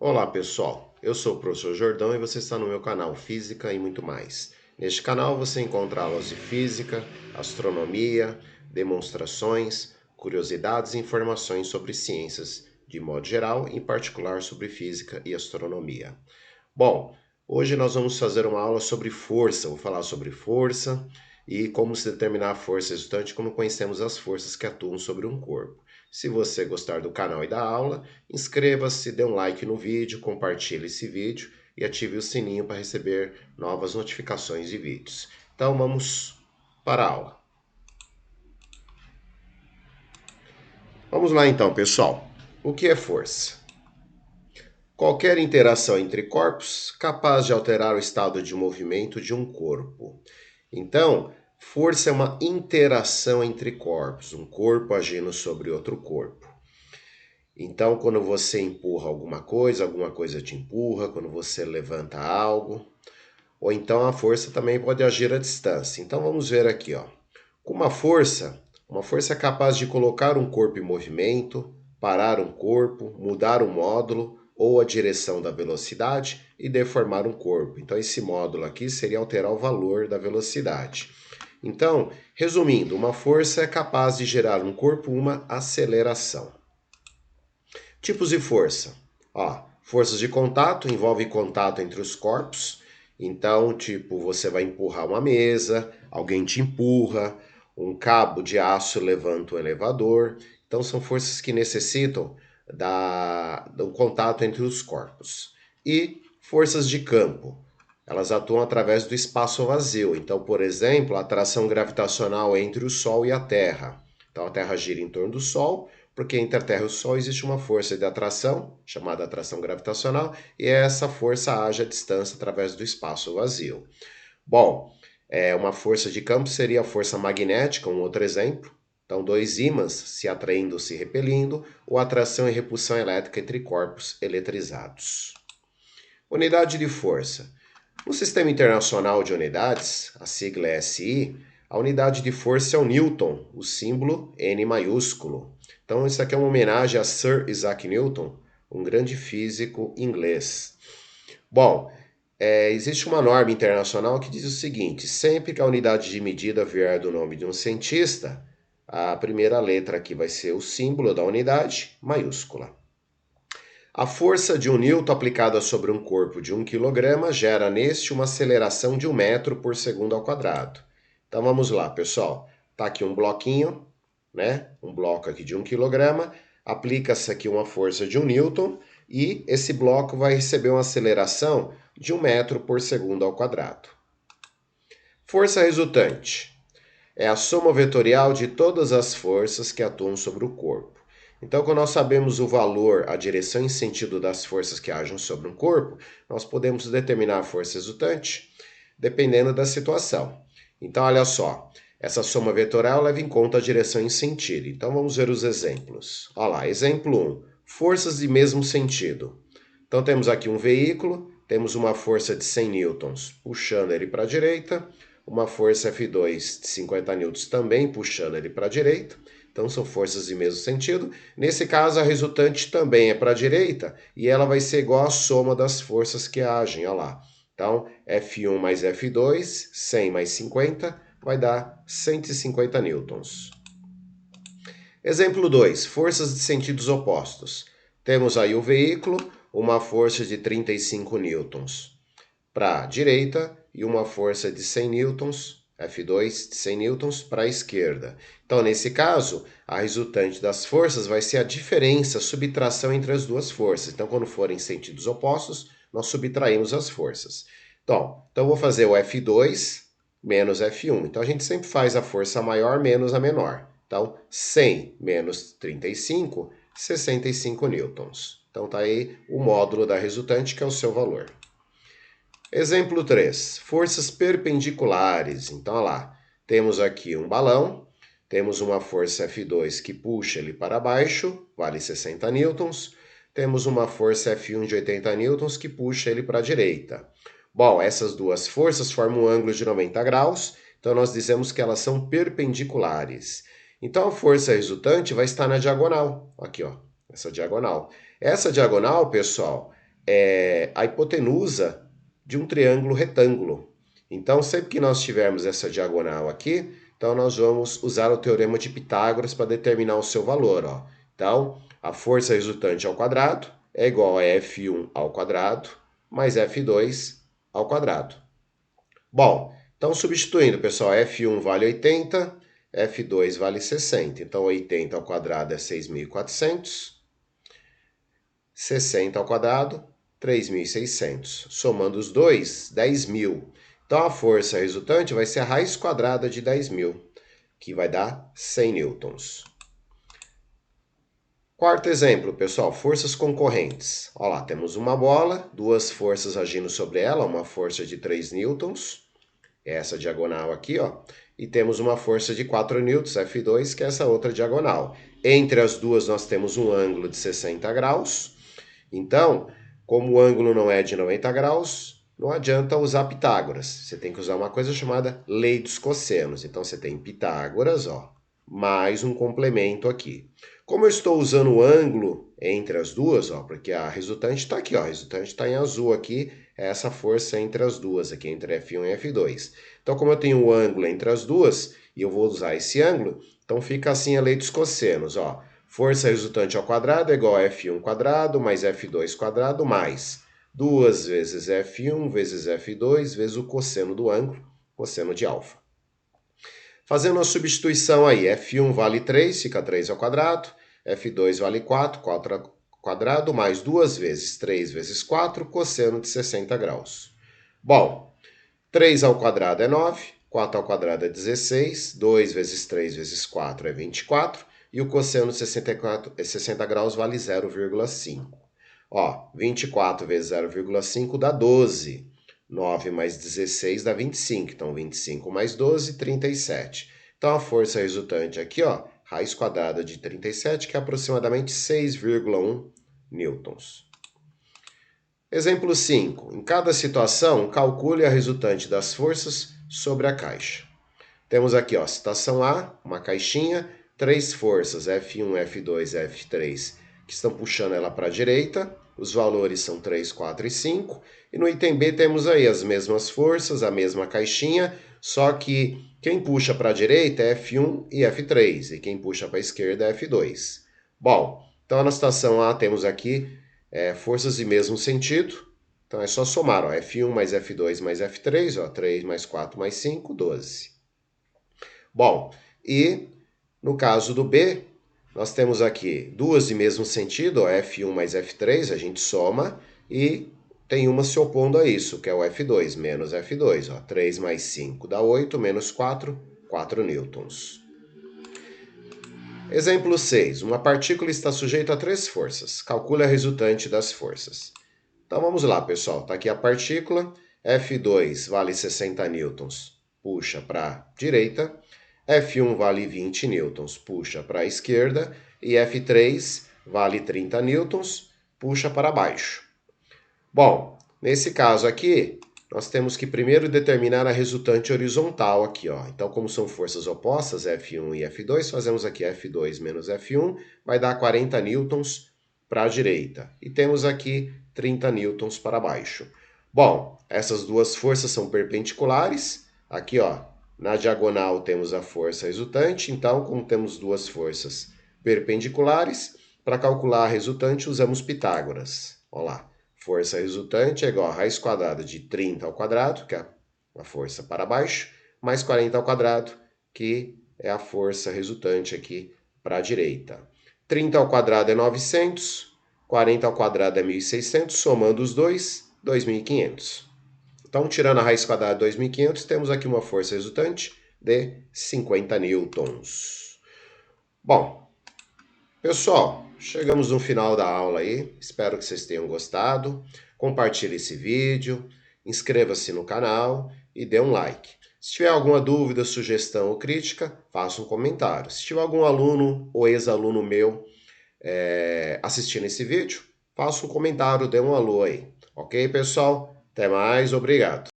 Olá pessoal, eu sou o professor Jordão e você está no meu canal Física e muito mais. Neste canal você encontra aulas de física, astronomia, demonstrações, curiosidades e informações sobre ciências de modo geral, em particular sobre física e astronomia. Bom, hoje nós vamos fazer uma aula sobre força. Vou falar sobre força e como se determinar a força resultante quando conhecemos as forças que atuam sobre um corpo. Se você gostar do canal e da aula, inscreva-se, dê um like no vídeo, compartilhe esse vídeo e ative o sininho para receber novas notificações de vídeos. Então vamos para a aula. Vamos lá então, pessoal. O que é força? Qualquer interação entre corpos capaz de alterar o estado de movimento de um corpo. Então, força é uma interação entre corpos, um corpo agindo sobre outro corpo. Então, quando você empurra alguma coisa te empurra, quando você levanta algo, ou então a força também pode agir à distância. Então, vamos ver aqui, ó. Com uma força é capaz de colocar um corpo em movimento, parar um corpo, mudar o módulo ou a direção da velocidade e deformar um corpo. Então, esse módulo aqui seria alterar o valor da velocidade. Então, resumindo, uma força é capaz de gerar no corpo uma aceleração. Tipos de força. Ó, forças de contato envolve contato entre os corpos. Então, tipo, você vai empurrar uma mesa, alguém te empurra, um cabo de aço levanta o elevador. Então, são forças que necessitam do contato entre os corpos. E forças de campo. Elas atuam através do espaço vazio. Então, por exemplo, a atração gravitacional entre o Sol e a Terra. Então, a Terra gira em torno do Sol, porque entre a Terra e o Sol existe uma força de atração, chamada atração gravitacional, e essa força age à distância através do espaço vazio. Bom, uma força de campo seria a força magnética, um outro exemplo. Então, dois ímãs se atraindo ou se repelindo, ou atração e repulsão elétrica entre corpos eletrizados. Unidade de força. No Sistema Internacional de Unidades, a sigla é SI, a unidade de força é o Newton, o símbolo N maiúsculo. Então, isso aqui é uma homenagem a Sir Isaac Newton, um grande físico inglês. Bom, existe uma norma internacional que diz o seguinte: sempre que a unidade de medida vier do nome de um cientista, a primeira letra aqui vai ser o símbolo da unidade, maiúscula. A força de 1 Newton aplicada sobre um corpo de 1 kg gera neste uma aceleração de 1 metro por segundo ao quadrado. Então vamos lá, pessoal. Tá aqui um bloquinho, né? Um bloco aqui de 1 kg. Aplica-se aqui uma força de 1 Newton e esse bloco vai receber uma aceleração de 1 metro por segundo ao quadrado. Força resultante é a soma vetorial de todas as forças que atuam sobre o corpo. Então, quando nós sabemos o valor, a direção e sentido das forças que agem sobre um corpo, nós podemos determinar a força resultante dependendo da situação. Então, olha só, essa soma vetorial leva em conta a direção e sentido. Então, vamos ver os exemplos. Olha lá, exemplo 1, forças de mesmo sentido. Então, temos aqui um veículo, temos uma força de 100 newtons puxando ele para a direita, uma força F2 de 50 newtons também puxando ele para a direita. Então são forças de mesmo sentido. Nesse caso, a resultante também é para a direita e ela vai ser igual à soma das forças que agem. Olha lá. Então, F1 mais F2, 100 mais 50, vai dar 150 newtons. Exemplo 2, forças de sentidos opostos. Temos aí o veículo, uma força de 35 newtons para a direita e uma força de 100 newtons, F2 de 100 newtons, para a esquerda. Então, nesse caso, a resultante das forças vai ser a diferença, a subtração entre as duas forças. Então, quando forem sentidos opostos, nós subtraímos as forças. Então eu vou fazer o F2 menos F1. Então, a gente sempre faz a força maior menos a menor. Então, 100 menos 35, 65 newtons. Então, está aí o módulo da resultante, que é o seu valor. Exemplo 3, forças perpendiculares. Então, olha lá, temos aqui um balão, temos uma força F2 que puxa ele para baixo, vale 60 newtons, temos uma força F1 de 80 newtons que puxa ele para a direita. Bom, essas duas forças formam um ângulo de 90 graus, então nós dizemos que elas são perpendiculares. Então, a força resultante vai estar na diagonal, aqui ó, essa diagonal. Essa diagonal, pessoal, é a hipotenusa de um triângulo retângulo. Então, sempre que nós tivermos essa diagonal aqui, então nós vamos usar o teorema de Pitágoras para determinar o seu valor. Ó. Então, a força resultante ao quadrado é igual a F1 ao quadrado mais F2 ao quadrado. Bom, então substituindo, pessoal, F1 vale 80, F2 vale 60. Então, 80 ao quadrado é 6.400, 60 ao quadrado, 3.600. Somando os dois, 10.000. Então, a força resultante vai ser a raiz quadrada de 10.000, que vai dar 100 newtons. Quarto exemplo, pessoal, forças concorrentes. Olha lá, temos uma bola, duas forças agindo sobre ela, uma força de 3 newtons, essa diagonal aqui, ó, e temos uma força de 4 newtons, F2, que é essa outra diagonal. Entre as duas nós temos um ângulo de 60 graus. Então, como o ângulo não é de 90 graus, não adianta usar Pitágoras. Você tem que usar uma coisa chamada lei dos cossenos. Então, você tem Pitágoras, ó, mais um complemento aqui. Como eu estou usando o ângulo entre as duas, ó, porque a resultante está aqui, ó, a resultante está em azul aqui, é essa força entre as duas aqui, entre F1 e F2. Então, como eu tenho o ângulo entre as duas, e eu vou usar esse ângulo, então fica assim a lei dos cossenos, ó. Força resultante ao quadrado é igual a F1 quadrado mais F2 quadrado mais 2 vezes F1 vezes F2 vezes o cosseno do ângulo, cosseno de alfa. Fazendo a substituição aí, F1 vale 3, fica 3 ao quadrado, F2 vale 4, 4 ao quadrado, mais 2 vezes 3 vezes 4, cosseno de 60 graus. Bom, 3 ao quadrado é 9, 4 ao quadrado é 16, 2 vezes 3 vezes 4 é 24, e o cosseno de 60 graus vale 0,5. Ó, 24 vezes 0,5 dá 12. 9 mais 16 dá 25. Então, 25 mais 12, 37. Então, a força resultante aqui, ó, raiz quadrada de 37, que é aproximadamente 6,1 newtons. Exemplo 5. Em cada situação, calcule a resultante das forças sobre a caixa. Temos aqui, ó, situação A, uma caixinha, 3 forças, F1, F2, F3, que estão puxando ela para a direita. Os valores são 3, 4 e 5. E no item B temos aí as mesmas forças, a mesma caixinha, só que quem puxa para a direita é F1 e F3, e quem puxa para a esquerda é F2. Bom, então na situação A temos aqui forças de mesmo sentido. Então é só somar, ó, F1 mais F2 mais F3, ó, 3 mais 4 mais 5, 12. Bom, e no caso do B, nós temos aqui duas de mesmo sentido, ó, F1 mais F3, a gente soma, e tem uma se opondo a isso, que é o F2 menos F2. Ó, 3 mais 5 dá 8, menos 4, 4 newtons. Exemplo 6. Uma partícula está sujeita a 3 forças. Calcule a resultante das forças. Então vamos lá, pessoal. Está aqui a partícula. F2 vale 60 newtons, puxa para a direita. F1 vale 20 newtons, puxa para a esquerda. E F3 vale 30 newtons, puxa para baixo. Bom, nesse caso aqui, nós temos que primeiro determinar a resultante horizontal aqui, ó. Então, como são forças opostas, F1 e F2, fazemos aqui F2 menos F1, vai dar 40 newtons para a direita. E temos aqui 30 newtons para baixo. Bom, essas duas forças são perpendiculares. Aqui, ó, na diagonal temos a força resultante. Então, como temos duas forças perpendiculares, para calcular a resultante usamos Pitágoras. Olha lá. Força resultante é igual a raiz quadrada de 30 ao quadrado, que é a força para baixo, mais 40 ao quadrado, que é a força resultante aqui para a direita. 30 ao quadrado é 900, 40 ao quadrado é 1.600, somando os dois, 2.500. Então, tirando a raiz quadrada de 2.500, temos aqui uma força resultante de 50 newtons. Bom, pessoal, chegamos no final da aula aí, espero que vocês tenham gostado. Compartilhe esse vídeo, inscreva-se no canal e dê um like. Se tiver alguma dúvida, sugestão ou crítica, faça um comentário. Se tiver algum aluno ou ex-aluno meu assistindo esse vídeo, faça um comentário, dê um alô aí. Ok, pessoal? Até mais, obrigado.